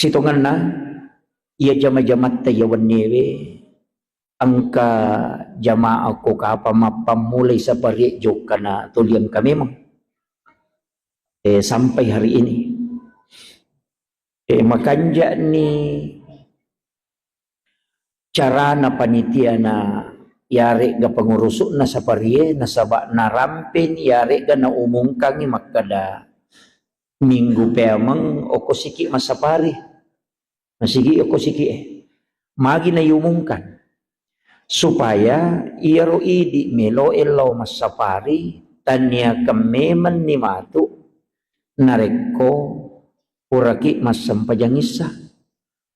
sitongan na ia jama-jamat tayawan newe angka jamaah ko kapa mapamulay sa pari jok kana tuliang kami mo sampai hari ini makanja ni cara na panitia na yari ga pangurusok na sa pari na saba na rampin yari ga na umungkang ni makada minggu pemang oko siki masapari masigi oko siki magi na yumungkan supaya iro idi melo elo masapari tanya kememan ni matu nareko puraki mas sampajangisa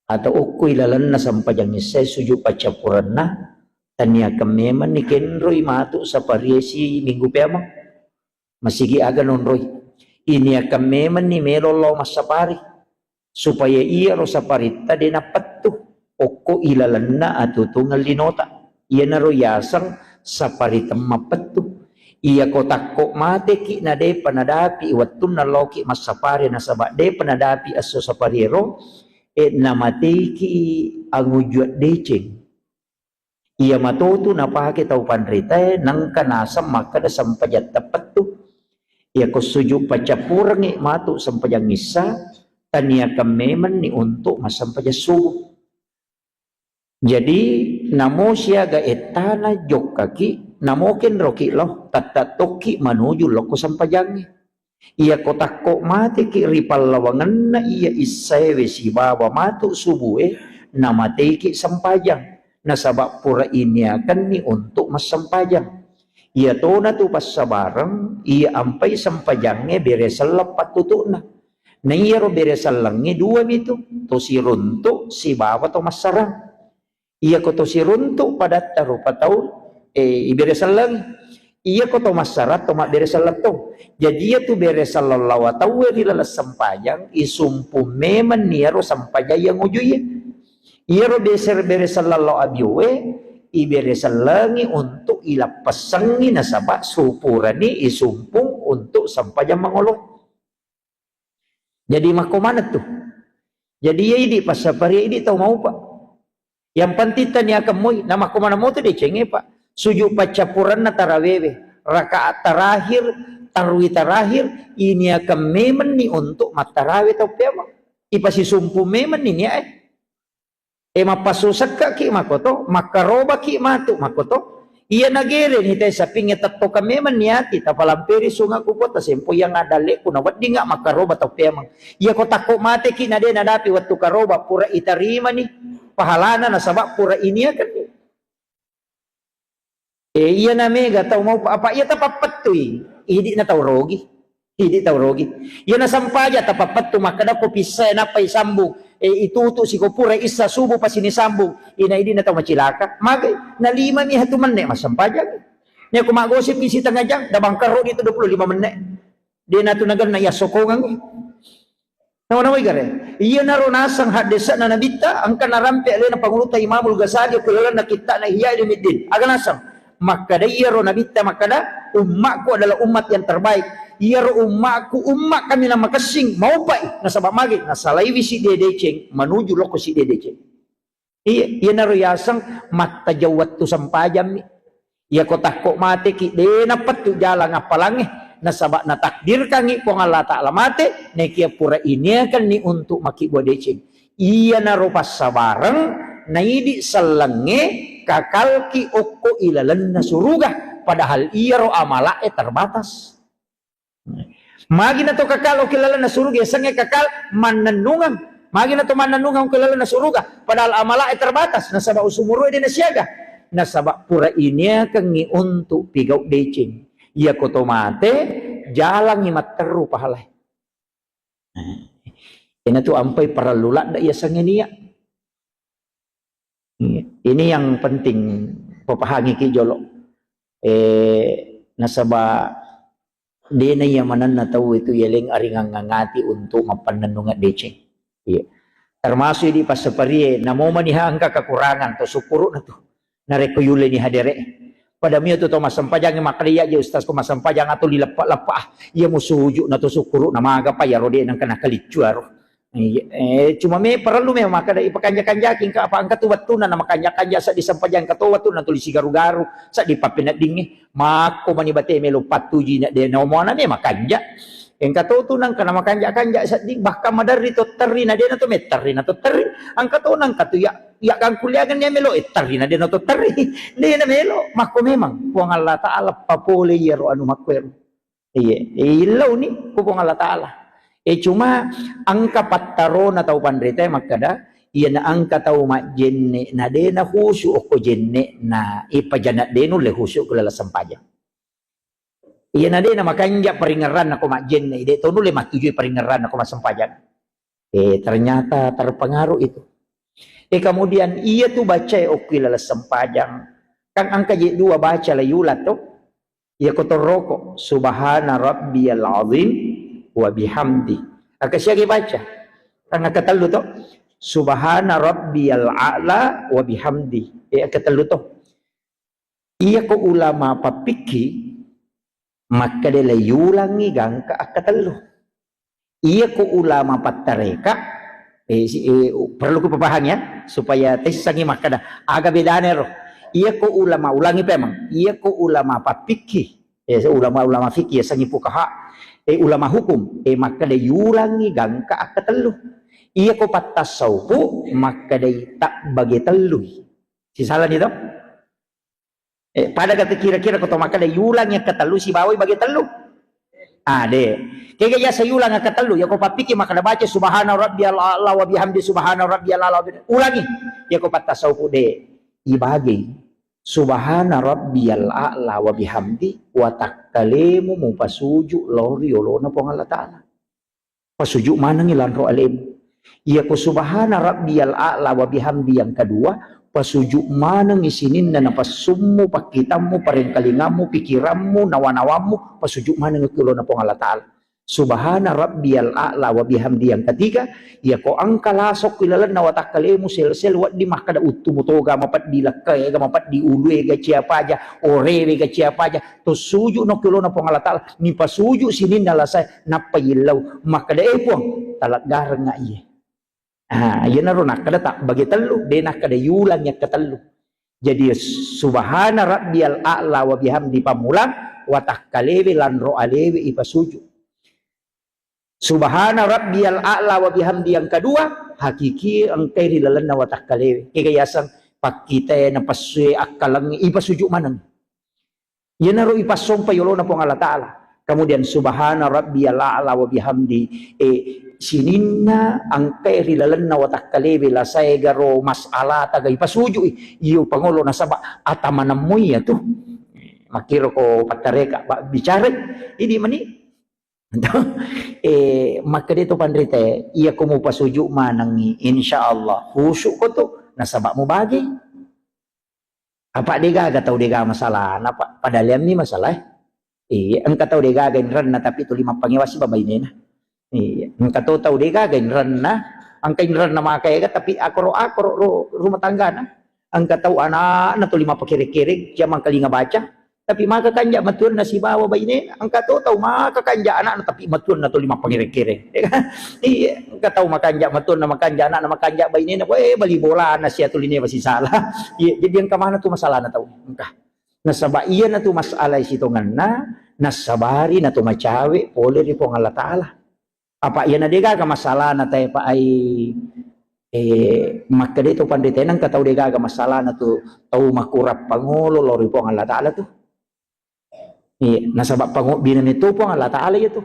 atau uku ilalan na sampajangisa suju pacapuran na tanya kememan ni kenroy matu sapari si minggu pemang masigi aga nonroy ini akan meman ni melo lo masapari supaya iro sapari tadi napat tu oko ilalan na atau tungal linota iya naroyasang sapari temapet tu iya kotak kok mate ki na de panadapi watun na loki mas sapari na sabak de panadapi aso sapari ro na mate ki angujuat deceng iya matoto na pake tau panrita nang kanasam maka da sampajat tapat tu iya ko suju pacapurangi matu sampajang isa tania kameman ni untuk masampajat subuh. Jadi namo siya ga etana jok kaki namokin roki loh tatatoki manuju loko sampajangi iya kotak kok mati ki ripal lawangan na iya isawe si bawa matu subuh namate ki sampajang nasabak pura ini akan ni untuk mas sampajang iya to na tu pas sabarang iya ampai sampajangnya beresal lepat tutuk na iya ro beresal langnya dua itu to si runtuk si bawa to mas sarang iya ko to si runtuk pada taruh patau beresal lang iya ko to mas sarat to mak beresal lato jadi iya tu beresal lawa tau di lalas sampajang isumpu meman niya ro sampajang ujuy iya ro beresal lawa abiwe iberesal langi untuk ilapasangi nasabak supurani isumpung untuk sampajang mangolong jadi makomana tuh jadi ya ini pas sapari ini tahu mau pak yang pantitan ya kamu nama komana mau tuh decenge pak suju pacapuran na tarawewe rakaat terakhir tarwi terakhir ini akan memen nih untuk matarawe tau pema ipasi sumpu memen ini mapasusak ka ki makoto makaroba ki matu makoto iya nagere ni tayo sa pingitat to kami man niyati tapalampiri sunga kupot tasempo yang adale kuna waddi nga makaroba to pemang iya ko tako mate ki na de nadapi wattu karoba pura itarima ni pahalana na sabak pura ini kan iya na mega taw mau apa iya tapapat to hindi na taw rogi hindi taw rogi iya na sampaja tapapat to makada ko pisay na pay sambung ituto si kopura isa subo pa sinisambong ina idi na taw macilaka magay na 5 mi hatuman ne masampajag niya kumagosip kisita nga dyan dabang karo dito 25 man di na to nagan na yasokongan nawanaway gare iya na ronasang hadesa na nabita ang kanarampi alin na panguluta Imamul Ghazali kulala nakita na hiya ilimiddin aganasang makada iya ro nabita makada umma ko adalah umat yang terbaik iya ro umma kami na makasing mau pa nasa bamagi nasa laywi si dedeceng manuju loko si dedeceng iya na ro yasang matajawat tu sampajam iya kotak kok mate ki de napat tu jala ngapalangi nasaba na takdir kangi ko nga lata alamate na kia pura ini akan ni untuk maki bodeceng iya na ro pas sabarang na idi salange kakalki oko ilalan na suruga padahal iya ro amala terbatas magi na to kakal o kilala na suruga sangge kakal mananungang magi na to mananungang kilala na suruga padahal amala terbatas nasaba usumuro din na siyaga nasaba pura ini akan ni untuk pigaw deceng iya ko tomate jalang ni materu pahalay ina tu ampai para lulat da iya sangge niya ini yang penting papahangi ki jolo nasaba di na yamanan na tahu itu yeling aringang ngangati untuk mapananungan deceng iya termasuk di pasapari namo manihang ka kekurangan to sukuro na to narekuyule ni hadere pada miyo to masampajang makaliya je ustaz ko masampajang ato lilepa-lepa iya mo suju na to sukuro na maga pa yaro di nang kana kalitsuaro Cuma perlu maka dari pakanjakin ka apa angkat tu na makanya sa disampajan ka tu na tulis garu-garu sa di papinat dingi mako mani bate melo patuji na de no mo na me makanja en katu nang kana makanja sa di bahkan madari to terri na de na to meterri na to terri ang katu nang katu ya kan kuliagan niya melo terri na de na to terri de na melo mako memang puang Allah taala papole yero anu makwero ilaw ni puang Allah taala. Cuma angka pataro na tau pandrita makada iya na angka tau mak jenne na de na husu ko jenne na ipajana denu le husu kula sampaja. Iya na de na makanja peringaran ako mak jenne de to le matuju peringaran ako masampajan. Ternyata terpengaruh itu. Kemudian iya tu baca o kula sampajang kang angka dua baca la yulat to iya ko toroko subhana rabbiyal azim wa bihamdi. Siya baca. Ang katalo to. Subhana rabbiyal a'la wa bihamdi. Katalo to. Iya ko ulama papiki maka dela yulangi gang ka katalo. Iya ko ulama patareka perlu ko papahang ya supaya tesangi makada aga bedane ro. Iya ko ulama ulangi pemang. Iya ko ulama papiki ulama fikih sangi pukaha ulama hukum maka day yulangi gang ka akatalo iya ko patasaw po maka day tak bagi talo si salah nito pada kata kira-kira ko to maka day yulangi katalo si bawoy bagi talo de kaya sa yulang katalo ya ko papiki maka baca subhana rabbiyal a'la wa bihamdi subhana rabbiyal a'la ulangi ya ko patasaw po de ibagi subhana rabbiyal a'la wa bihamdi wa takkalimu mu pasuju lori olona po Allah taala pasuju manang ilanro alim iya ko subhana rabbiyal a'la wa bihamdi yang kedua pasuju manang isinin na napasummo pakitammo parengkalingammo pikirammo nawanawamu pasuju manang olona po Allah taala subhana rabbiyal a'la wa bihamdi yang ketiga ya ko ang kalasok kilalan na watak kalemu sel wat di makada utumutoga mapat di lakay ga mapat di ulwe ga siapa aja orewe ga siapa aja to suju no kilo na pong alatal ni pasuju sinin nalasay napayilaw makada puang talaggar nga iya yan na ron nakada tak bagi telu de nakada yulang yak katelu jadi subhana rabbiyal a'la wa bihamdi pamulang watak kalewe lanro alewe ipasuju subhana rabbiyal a'la wa bihamdi yang kedua hakiki ang kay rilalan na watak kalewe kikayasan pakita na paswe akalang ipasujuk manang yan na ro ipasong payolo na po ng Allah Ta'ala kemudian subhana rabbiyal a'la wa bihamdi sininna ang kay rilalan na watak kalewe lasay garo masala taga ipasujuk iyo pangulo na saba atamanam mo iya to makiro ko patareka bicara ini mani maka dito pandrite iya ko mo pasuju manang insyaallah husuk ko to nasaba mo bagay apa diga gataw diga masalah napa padaliam ni masalah ang kataw diga gain ran na tapi to lima pangiwas babay na ang kataw taw diga gain ran na ang kain ran na makay ga tapi ako rumah tangga na ang kataw ana na to lima pakirik-kirik siya man kalinga baca tapi makakanja matur na si bawa bayne ang katotaw makakanja anak na tapi matur na to lima pangire-kire kataw makanja matur na makanja anak na makanja bayne na bali bola na siya tuline basi sala jadi ang kamana to masalah na taw nasaba iya na to masala sitongan na nasabari na to macawe pole ri po ng Allah Taala apa iya na diga ka masalah na tay pa ay maka dito panditenang kataw diga ka masalah na to tau makurap pangulo lori po ng Allah Taala to nasabak pangu binan itu po ang Allah Ta'ala ito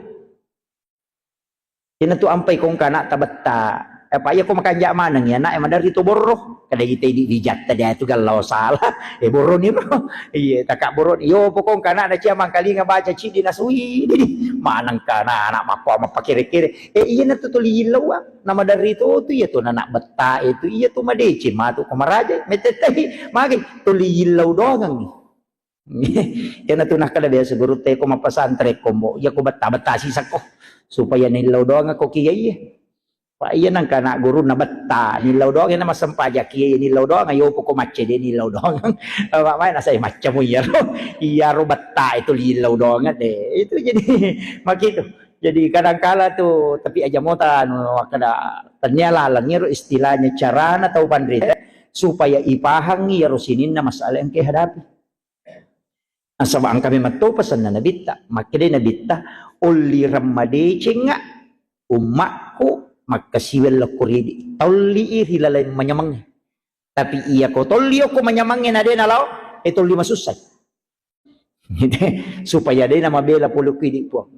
yan ito ampay kong kana tabatta pa iya ko makanja manang yan na madari ito borro kada kita di jatta dia itu galau salah borro ni bro iya taka borro iyo po kong kana na siya mangkali nga baca ci di nasui manang kana anak mako mapakire-kire iya na to tulilaw na madari ito iya to nanak betta itu iya to madecin matu kamaraja metetay magin tulilaw doang yan na tunah kada biya siguro te ko mapasantre ko mo iya ko bata sisak ko supaya nilaw doang ako kiya iya pa iya nang kana guru na bata nilaw doang yan na masampaja kiya nilaw doang ayo po ko matche de nilaw doang mamay nasa matcha mo iya ro bata ito lilaw doang de itu jadi makito Jadi kadang-kala tuh tapi aja mau kada ternyala langir istilahnya carana atau pandrita supaya ipahangi ya rusinin na masalah yang kehadapi. Asaba ang kami matupasan na nabita, makide nabita uli ramade cenga umakku magkasiwel lakuridi. Tauli hilalay manyamang. Tapi iya ko tolli ko manyamangin na din alaw, ito lima susay. Supaya din na mabela pulukidi po.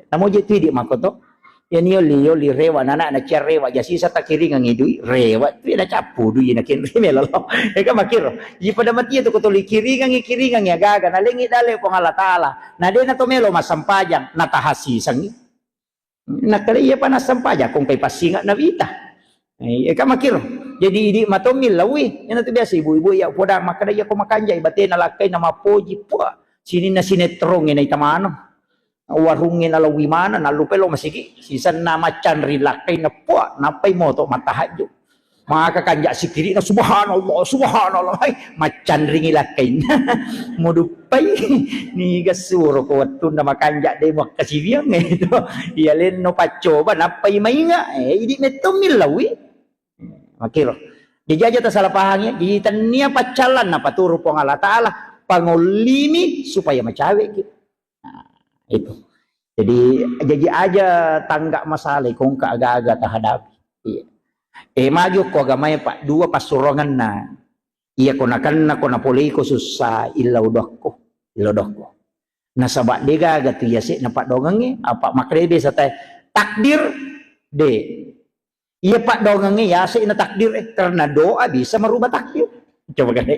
Namo jito di makoto. Yan yoli rewa nana na cia rewa jasi sa takiring ang idui rewa tu na capu du ina kin remelo. Eka makiro. Ji pada mati itu kotoli kiringang ya gaga na lengi dale po ngalatala. Na de na to melo masampajang natahasi sangi. Nakali iya pa nasampajang kung kay pasinga na vita. Eka makiro. Jadi idi matomil lawi. Yan tu biasa ibu-ibu ya poda makadaya ko makanjay bate na lakay na mapoji po. Sini na sinetrong ina itamano. Warungin ala wimana na lupelo masigi sisan na macan rilakay na po napay moto matahadyo mga kakanja si kiri na subhanallah ay macan ringilakay na modupay ni gasuro ko watun na makanja de mo kasibiyang ito iyalin no pacoba napay mainga idi meto milawi makiro dijaja ta salapahangnya dijitan niya pacalan na paturo po ng Allah Ta'ala pangulimi supaya macawe gitu. Itu jadi aja tangga masalah kung kaaga-aga tahadapi magyo ko gamay pa dua pasurongan na iya ko nakan na ko napuli ko susah ilawdok ko nasaba de gaga tu yasi na padongang apa makrebe sa tay takdir de iya pak dongang yasi na takdir karena doa bisa merubah takdir coba kan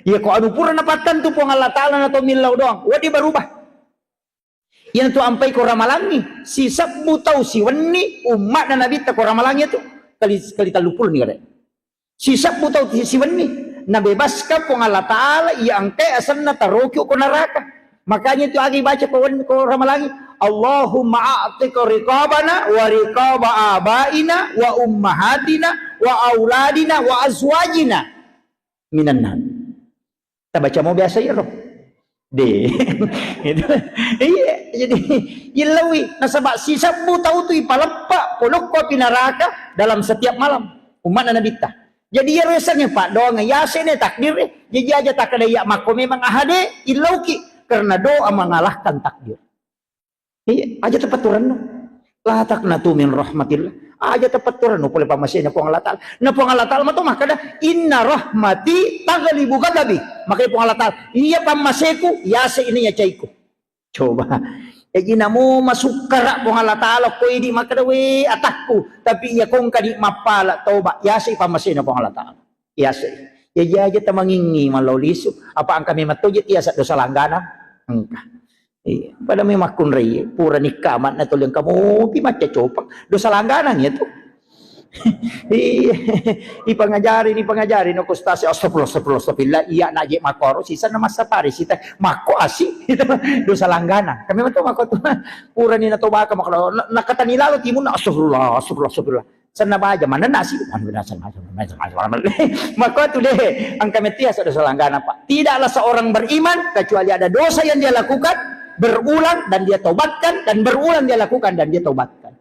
iya ko anu pura napatan tu po ng Allah Ta'ala na to milaw doang wadi berubah. Yan tu ampai ko ramalangi si sabbu tau si wani umat na nabita ko ramalangi itu kali talupul ni kada si sabbu tau si wani nabebaskan po ng Allah Ta'ala iya angkay asan na tarokyo ko neraka makanya itu agi baca ko ramalangi Allahumma a'tika riqabana wa riqaba abaina wa ummahatina wa auladina wa azwajina minan nar kita baca mau biasa ya roh de iya jadi ilawi nasaba si sabu tahu tu ipalapa polok ko pinaraka dalam setiap malam umat na nabita jadi ya resanya pak doang yasene takdir jadi aja tak ada ya mako memang ahade ilauki karena doa mengalahkan takdir iya aja tepat turan no la taqnatu min rahmatillah aja tepat turan no pole pamasina po Allah Ta'ala na po Allah Ta'ala mato makada inna rahmati taghlibu ghadabi makanya po Allah Ta'ala iya pamaseku yase ini ya caiku coba ina mo masukara po Allah Ta'ala ko idi makada we atakku tapi iya kong kadi mapala toba yase pamasina po Allah Ta'ala yase ya aja tamangingi malaulisu apa ang kami matujit iya sa dosa langgana engka pada memang kun rai pura nikamat na tulang kamu pimaca copak dosa langganan ya tuh ipangajari no kustasi astagfirullah iya naje makoro sisa na masapari sita mako asi itu dosa langganan kami matu mako tuh pura ni na tobaka makro nakatanilalo timun astagfirullah sana baja mana nasi maka itu deh ang kami tias dosa langganan pak tidaklah seorang beriman kecuali ada dosa yang dia lakukan berulang dan dia tobatkan dan berulang dia lakukan dan dia tobatkan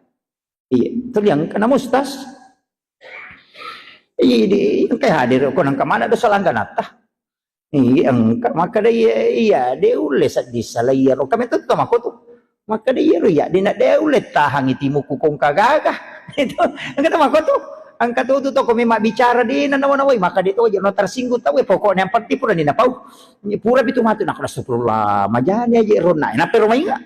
iya itu yang kena mustas iya kayak hadir ko nang kamana dosa langganata iya maka iya dia ules di salayar kami tuh mako tuh maka dia ya dia nak dia ulet tahang itimu kukong kagagah itu ang mako tuh ang katuto to kung may mabicara din na nawanaway maka dito no tersinggung tahu pokoknya yang penting pura ni napau pura bitumatu nak astagfirullah majani aja rona na pero may nga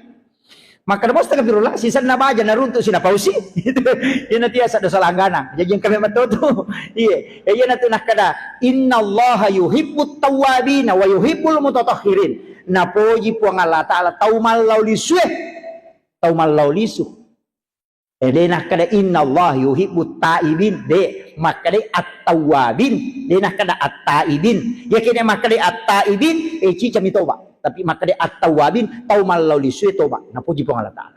maka basta kafirullah sisan na baja narunto sinapausi itu yan na tiasa dosa langgana jadi yang kami matuto iya yan na nakada innallaha yuhibbut tawwabin wa yuhibbul mutatahhirin napoji po ang Allah Ta'ala taumal laulisu denah kada innallah yuhibbut taibin de makade at-tawwabin denah kada at-taibin ya kene makade at-taibin ci cami toba tapi makade at-tawwabin taumal lauli suwe toba na puji po Allah Ta'ala